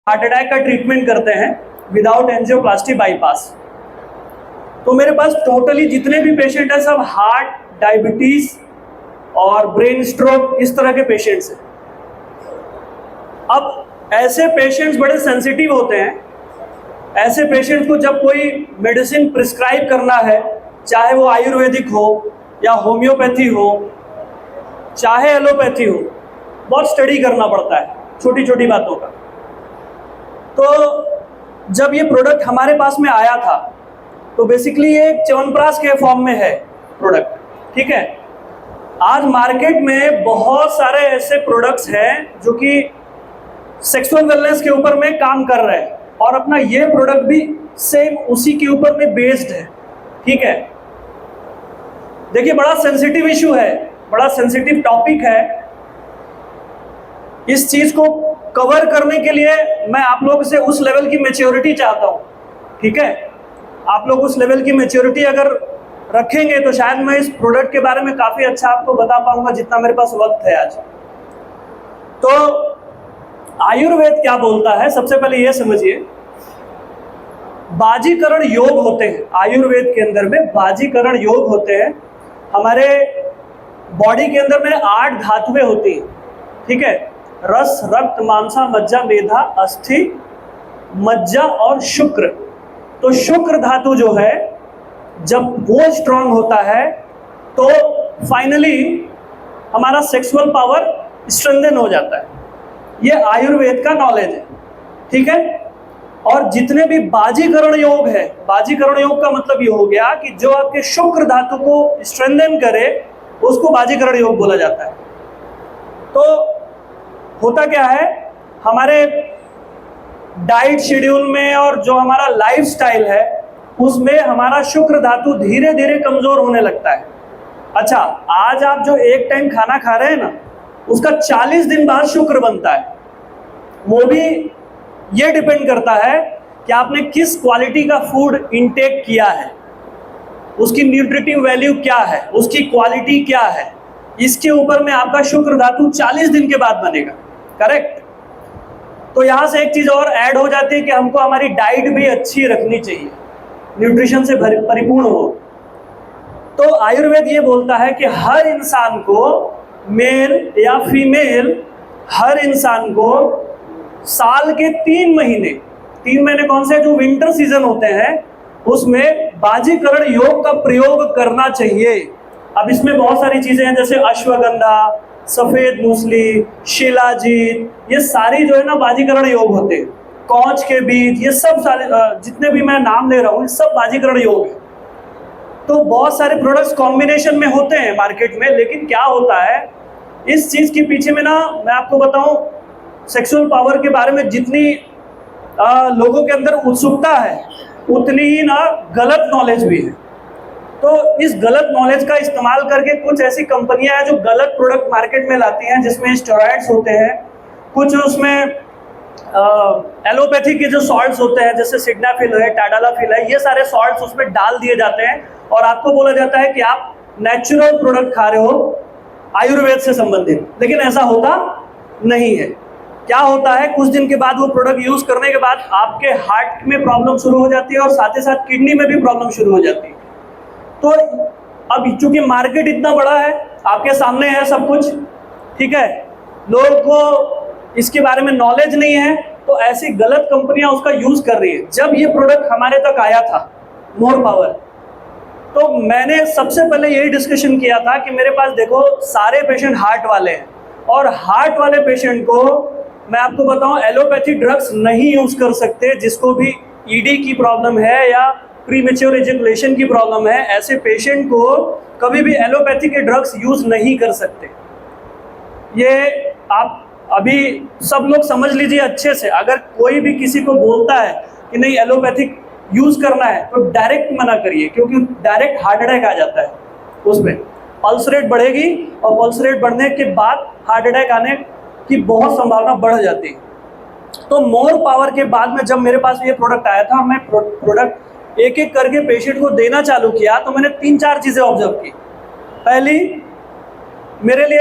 Heart attack का treatment करते हैं विदाउट एंजियोप्लास्टी बाईपास। तो मेरे पास टोटली जितने भी पेशेंट हैं सब हार्ट, डायबिटीज और ब्रेन स्ट्रोक इस तरह के पेशेंट्स हैं। अब ऐसे पेशेंट्स बड़े सेंसिटिव होते हैं। ऐसे पेशेंट को जब कोई मेडिसिन प्रिस्क्राइब करना है, चाहे वो आयुर्वेदिक हो या होम्योपैथी हो, चाहे एलोपैथी हो, बहुत स्टडी करना पड़ता है छोटी छोटी बातों का। तो जब ये प्रोडक्ट हमारे पास में आया था तो बेसिकली ये च्यवनप्राश के फॉर्म में है प्रोडक्ट, ठीक है। आज मार्केट में बहुत सारे ऐसे प्रोडक्ट्स हैं जो कि सेक्सुअल वेलनेस के ऊपर में काम कर रहे हैं और अपना ये प्रोडक्ट भी सेम उसी के ऊपर में बेस्ड है, ठीक है। देखिए बड़ा सेंसिटिव इशू है, बड़ा सेंसिटिव टॉपिक है। इस चीज को कवर करने के लिए मैं आप लोगों से उस लेवल की मैच्योरिटी चाहता हूं, ठीक है। आप लोग उस लेवल की मैच्योरिटी अगर रखेंगे तो शायद मैं इस प्रोडक्ट के बारे में काफी अच्छा आपको बता पाऊंगा जितना मेरे पास वक्त है आज। तो आयुर्वेद क्या बोलता है, सबसे पहले यह समझिए। बाजीकरण योग होते हैं आयुर्वेद के अंदर में, बाजीकरण योग होते हैं। हमारे बॉडी के अंदर में 8 धातुएं होती हैं, ठीक है। रस, रक्त, मांसा, मज्जा, मेधा, अस्थि, मज्जा और शुक्र। तो शुक्र धातु जो है जब वो स्ट्रांग होता है तो फाइनली हमारा सेक्सुअल पावर स्ट्रेंथन हो जाता है। ये आयुर्वेद का नॉलेज है, ठीक है। और जितने भी बाजीकरण योग है, बाजीकरण योग का मतलब ये हो गया कि जो आपके शुक्र धातु को स्ट्रेंथन करे उसको बाजीकरण योग बोला जाता है। तो होता क्या है, हमारे डाइट शेड्यूल में और जो हमारा लाइफस्टाइल है उसमें हमारा शुक्र धातु धीरे धीरे कमजोर होने लगता है। अच्छा, आज आप जो एक टाइम खाना खा रहे हैं ना, उसका 40 दिन बाद शुक्र बनता है। वो भी ये डिपेंड करता है कि आपने किस क्वालिटी का फूड इंटेक किया है, उसकी न्यूट्रिटिव वैल्यू क्या है, उसकी क्वालिटी क्या है, इसके ऊपर में आपका शुक्र धातु 40 दिन के बाद बनेगा, करेक्ट। तो यहां से एक चीज और ऐड हो जाती है कि हमको हमारी डाइट भी अच्छी रखनी चाहिए, न्यूट्रिशन से परिपूर्ण हो। तो आयुर्वेद ये बोलता है कि हर इंसान को, मेल या फीमेल, हर इंसान को साल के 3 महीने कौन से, जो विंटर सीजन होते हैं उसमें बाजीकरण योग का प्रयोग करना चाहिए। अब इसमें बहुत सारी चीजें हैं जैसे अश्वगंधा, सफेद मूसली, शिलाजीत, ये सारी जो है ना बाजीकरण योग होते हैं। कौच के बीज, ये सब सारे जितने भी मैं नाम ले रहा हूँ सब बाजीकरण योग है। तो बहुत सारे प्रोडक्ट्स कॉम्बिनेशन में होते हैं मार्केट में, लेकिन क्या होता है इस चीज के पीछे में ना, मैं आपको बताऊं, सेक्सुअल पावर के बारे में जितनी लोगों के अंदर उत्सुकता है उतनी ही ना गलत नॉलेज भी है। तो इस गलत नॉलेज का इस्तेमाल करके कुछ ऐसी कंपनियां हैं जो गलत प्रोडक्ट मार्केट में लाती हैं जिसमें स्टेरॉइड्स होते हैं, कुछ उसमें एलोपैथी के जो सॉल्ट्स होते हैं जैसे सिडनाफिल है, टाडालाफिल है, ये सारे सॉल्ट्स उसमें डाल दिए जाते हैं और आपको बोला जाता है कि आप नेचुरल प्रोडक्ट खा रहे हो आयुर्वेद से संबंधित, लेकिन ऐसा होता नहीं है। क्या होता है, कुछ दिन के बाद वो प्रोडक्ट यूज करने के बाद आपके हार्ट में प्रॉब्लम शुरू हो जाती है और साथ ही साथ किडनी में भी प्रॉब्लम शुरू हो जाती है। तो अब चूंकि मार्केट इतना बड़ा है, आपके सामने है सब कुछ, ठीक है, लोगों को इसके बारे में नॉलेज नहीं है, तो ऐसी गलत कंपनियां उसका यूज कर रही है। जब ये प्रोडक्ट हमारे तक आया था मोर पावर, तो मैंने सबसे पहले यही डिस्कशन किया था कि मेरे पास देखो सारे पेशेंट हार्ट वाले हैं और हार्ट वाले पेशेंट को मैं आपको बताऊं एलोपैथी ड्रग्स नहीं यूज कर सकते। जिसको भी ईडी की प्रॉब्लम है या प्रीमेच्योर एजुकेशन की प्रॉब्लम है, ऐसे पेशेंट को कभी भी एलोपैथी के ड्रग्स यूज नहीं कर सकते। ये आप अभी सब लोग समझ लीजिए अच्छे से। अगर कोई भी किसी को बोलता है कि नहीं एलोपैथिक यूज करना है तो डायरेक्ट मना करिए, क्योंकि डायरेक्ट हार्ट अटैक आ जाता है। उसमें पल्स रेट बढ़ेगी और पल्स रेट बढ़ने के बाद हार्ट अटैक आने की बहुत संभावना बढ़ जाती है। तो मोर पावर के बाद में जब मेरे पास ये प्रोडक्ट आया था, मैं प्रोडक्ट एक एक करके पेशेंट को देना चालू किया तो मैंने 3-4 चीजें ऑब्जर्व की। पहली, मेरे लिए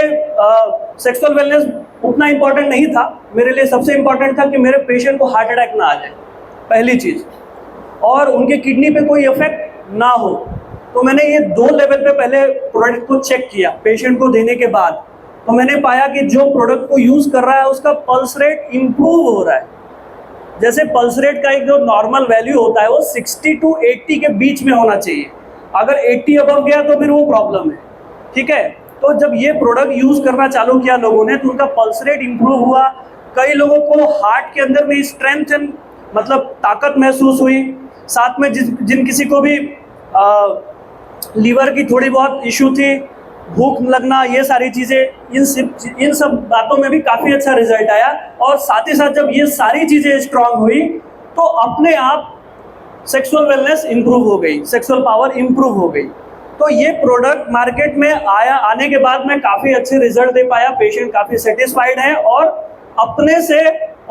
सेक्सुअल वेलनेस उतना इंपॉर्टेंट नहीं था मेरे लिए। सबसे इंपॉर्टेंट था कि मेरे पेशेंट को हार्ट अटैक ना आ जाए, पहली चीज़, और उनके किडनी पे कोई इफेक्ट ना हो। तो मैंने ये 2 लेवल पे पहले प्रोडक्ट को चेक किया पेशेंट को देने के बाद। तो मैंने पाया कि जो प्रोडक्ट को यूज़ कर रहा है उसका पल्स रेट इम्प्रूव हो रहा है। जैसे पल्स रेट का एक जो नॉर्मल वैल्यू होता है वो 60 to 80 के बीच में होना चाहिए। अगर 80 अबव गया तो फिर वो प्रॉब्लम है, ठीक है। तो जब ये प्रोडक्ट यूज़ करना चालू किया लोगों ने तो उनका पल्स रेट इम्प्रूव हुआ। कई लोगों को हार्ट के अंदर में स्ट्रेंथ एंड मतलब ताकत महसूस हुई। साथ में जिन किसी को भी लीवर की थोड़ी बहुत इशू थी, भूख लगना, ये सारी चीज़ें, इन सब बातों में भी काफ़ी अच्छा रिजल्ट आया। और साथ ही साथ जब ये सारी चीज़ें स्ट्रांग हुई तो अपने आप सेक्सुअल वेलनेस इंप्रूव हो गई, सेक्सुअल पावर इंप्रूव हो गई। तो ये प्रोडक्ट मार्केट में आने के बाद मैं काफ़ी अच्छे रिजल्ट दे पाया, पेशेंट काफ़ी सेटिस्फाइड हैं और अपने से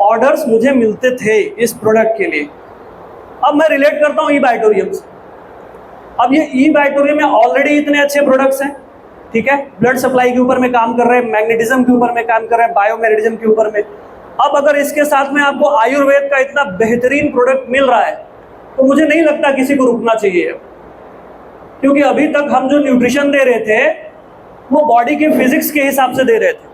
ऑर्डर्स मुझे मिलते थे इस प्रोडक्ट के लिए। अब मैं रिलेट करता हूँ ई-बाइटोरियम से। अब ये ई-बाइटोरियम में ऑलरेडी इतने अच्छे प्रोडक्ट्स हैं, ठीक है, ब्लड सप्लाई के ऊपर में काम कर रहे हैं, मैग्नेटिज्म के ऊपर में काम कर रहे हैं, बायोमैग्नेटिज्म के ऊपर में। अब अगर इसके साथ में आपको आयुर्वेद का इतना बेहतरीन प्रोडक्ट मिल रहा है तो मुझे नहीं लगता किसी को रुकना चाहिए, क्योंकि अभी तक हम जो न्यूट्रिशन दे रहे थे वो बॉडी के फिजिक्स के हिसाब से दे रहे थे।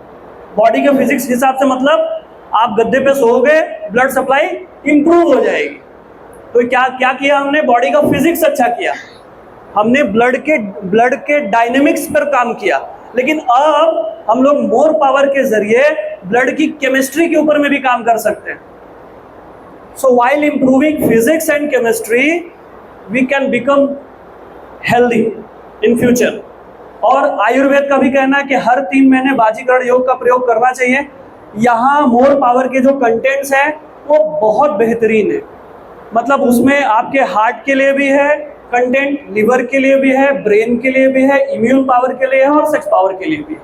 बॉडी के फिजिक्स के हिसाब से मतलब आप गद्दे पे सोओगे, ब्लड सप्लाई इंप्रूव हो जाएगी। तो क्या किया हमने? बॉडी का फिजिक्स अच्छा किया, हमने ब्लड के डायनेमिक्स पर काम किया। लेकिन अब हम लोग मोर पावर के जरिए ब्लड की केमिस्ट्री के ऊपर में भी काम कर सकते हैं। So while improving physics and chemistry we can become healthy in future. और आयुर्वेद का भी कहना है कि हर 3 महीने बाजीकरण योग का प्रयोग करना चाहिए। यहाँ मोर पावर के जो कंटेंट्स हैं वो बहुत बेहतरीन है। मतलब उसमें आपके हार्ट के लिए भी है कंटेंट, लिवर के लिए भी है, ब्रेन के लिए भी है, इम्यून पावर के लिए है और सेक्स पावर के लिए भी है।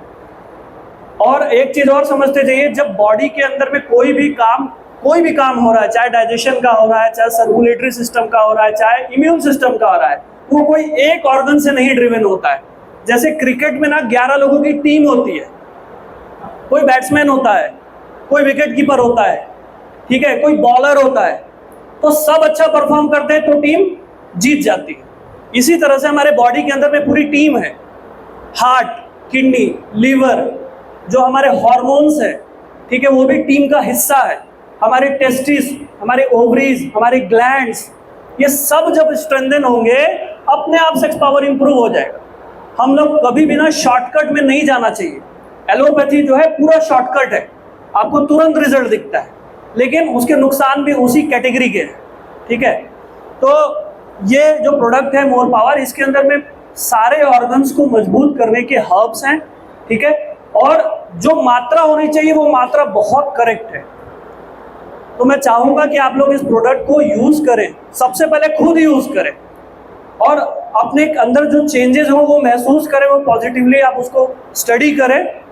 और एक चीज और समझते जाइए, जब बॉडी के अंदर में कोई भी काम हो रहा है, चाहे डाइजेशन का हो रहा है, चाहे सर्कुलेटरी सिस्टम का हो रहा है, चाहे इम्यून सिस्टम का हो रहा है, वो कोई एक ऑर्गन से नहीं ड्रिवन होता है। जैसे क्रिकेट में ना 11 लोगों की टीम होती है, कोई बैट्समैन होता है, कोई विकेट कीपर होता है, ठीक है, कोई बॉलर होता है, तो सब अच्छा परफॉर्म करते हैं तो टीम जीत जाती है। इसी तरह से हमारे बॉडी के अंदर में पूरी टीम है, हार्ट, किडनी, लीवर, जो हमारे हार्मोन्स है, ठीक है, वो भी टीम का हिस्सा है। हमारे टेस्टिस, हमारे ओवरीज, हमारे ग्लैंड्स, ये सब जब स्ट्रेंथन होंगे अपने आप सेक्स पावर इंप्रूव हो जाएगा। हम लोग कभी भी ना शॉर्टकट में नहीं जाना चाहिए। एलोपैथी जो है पूरा शॉर्टकट है, आपको तुरंत रिजल्ट दिखता है, लेकिन उसके नुकसान भी उसी कैटेगरी के हैं, ठीक है। तो ये जो प्रोडक्ट है मोर पावर, इसके अंदर में सारे ऑर्गन्स को मजबूत करने के हर्ब्स हैं, ठीक है, और जो मात्रा होनी चाहिए वो मात्रा बहुत करेक्ट है। तो मैं चाहूँगा कि आप लोग इस प्रोडक्ट को यूज़ करें, सबसे पहले खुद यूज़ करें और अपने अंदर जो चेंजेस हो वो महसूस करें, वो पॉजिटिवली आप उसको स्टडी करें।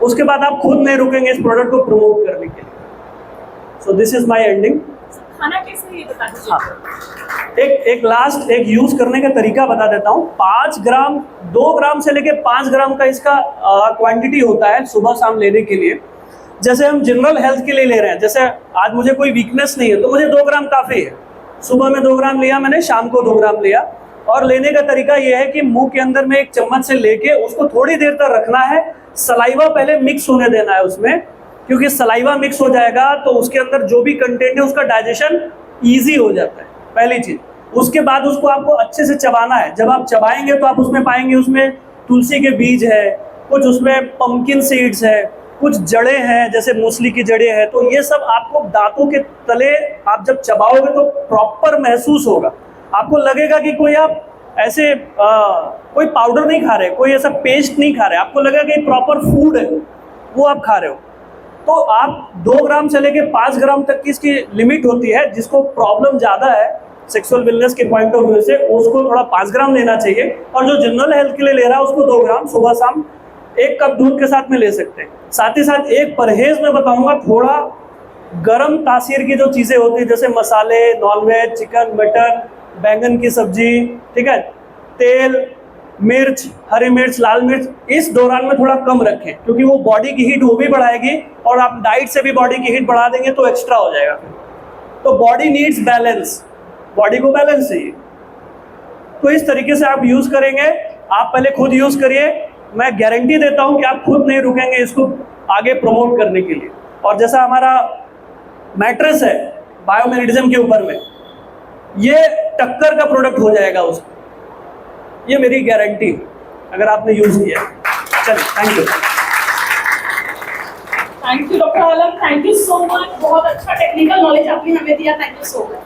उसके बाद आप खुद नहीं रुकेंगे इस प्रोडक्ट को प्रमोट करने के लिए। So this is my ending. खाना कैसे ये बता दीजिए। हाँ, एक यूज करने का तरीका बता देता हूँ। 5 ग्राम, 2 ग्राम से लेके 5 ग्राम का इसका क्वांटिटी होता है सुबह शाम लेने के लिए। जैसे हम जनरल हेल्थ के लिए ले रहे हैं, जैसे आज मुझे कोई वीकनेस नहीं है तो मुझे 2 ग्राम काफ़ी है। सुबह में 2 ग्राम लिया मैंने, शाम को 2 ग्राम लिया। और लेने का तरीका ये है कि मुंह के अंदर में एक चम्मच से लेके उसको थोड़ी देर तक रखना है। सलाइवा पहले मिक्स होने देना है उसमें, क्योंकि सलाइवा मिक्स हो जाएगा तो उसके अंदर जो भी कंटेंट है उसका डाइजेशन ईजी हो जाता है, पहली चीज़। उसके बाद उसको आपको अच्छे से चबाना है। जब आप चबाएंगे तो आप उसमें पाएंगे उसमें तुलसी के बीज है, कुछ उसमें पंपकिन सीड्स है, कुछ जड़ें हैं जैसे मूसली की जड़ें हैं। तो ये सब आपको दांतों के तले आप जब चबाओगे तो प्रॉपर महसूस होगा। आपको लगेगा कि कोई आप ऐसे कोई पाउडर नहीं खा रहे, कोई ऐसा पेस्ट नहीं खा रहे, आपको लगेगा कि प्रॉपर फूड है वो आप खा रहे हो। तो आप 2 ग्राम से लेके 5 ग्राम तक की इसकी लिमिट होती है। जिसको प्रॉब्लम ज़्यादा है सेक्सुअल वेलनेस के पॉइंट ऑफ व्यू से, उसको थोड़ा 5 ग्राम लेना चाहिए। और जो जनरल हेल्थ के लिए ले रहा है उसको 2 ग्राम सुबह शाम 1 कप दूध के साथ में ले सकते हैं। साथ ही साथ एक परहेज में बताऊंगा, थोड़ा गर्म तासीर की जो चीज़ें होती है जैसे मसाले, नॉनवेज, चिकन, मटन, बैंगन की सब्जी, ठीक है, तेल, मिर्च, हरी मिर्च, लाल मिर्च इस दौरान में थोड़ा कम रखें, क्योंकि वो बॉडी की हीट वो भी बढ़ाएगी और आप डाइट से भी बॉडी की हीट बढ़ा देंगे तो एक्स्ट्रा हो जाएगा फिर। तो बॉडी नीड्स बैलेंस, बॉडी को बैलेंस चाहिए। तो इस तरीके से आप यूज करेंगे, आप पहले खुद यूज करिए, मैं गारंटी देता हूं कि आप खुद नहीं रुकेंगे इसको आगे प्रमोट करने के लिए। और जैसा हमारा मैट्रेस है बायोमेरिडिज्म के ऊपर में, ये टक्कर का प्रोडक्ट हो जाएगा उसको, ये मेरी गारंटी अगर आपने यूज किया। चलिए, thank you. Thank you doctor Alam, thank you so much. बहुत अच्छा टेक्निकल नॉलेज आपने हमें दिया, थैंक यू सो मच।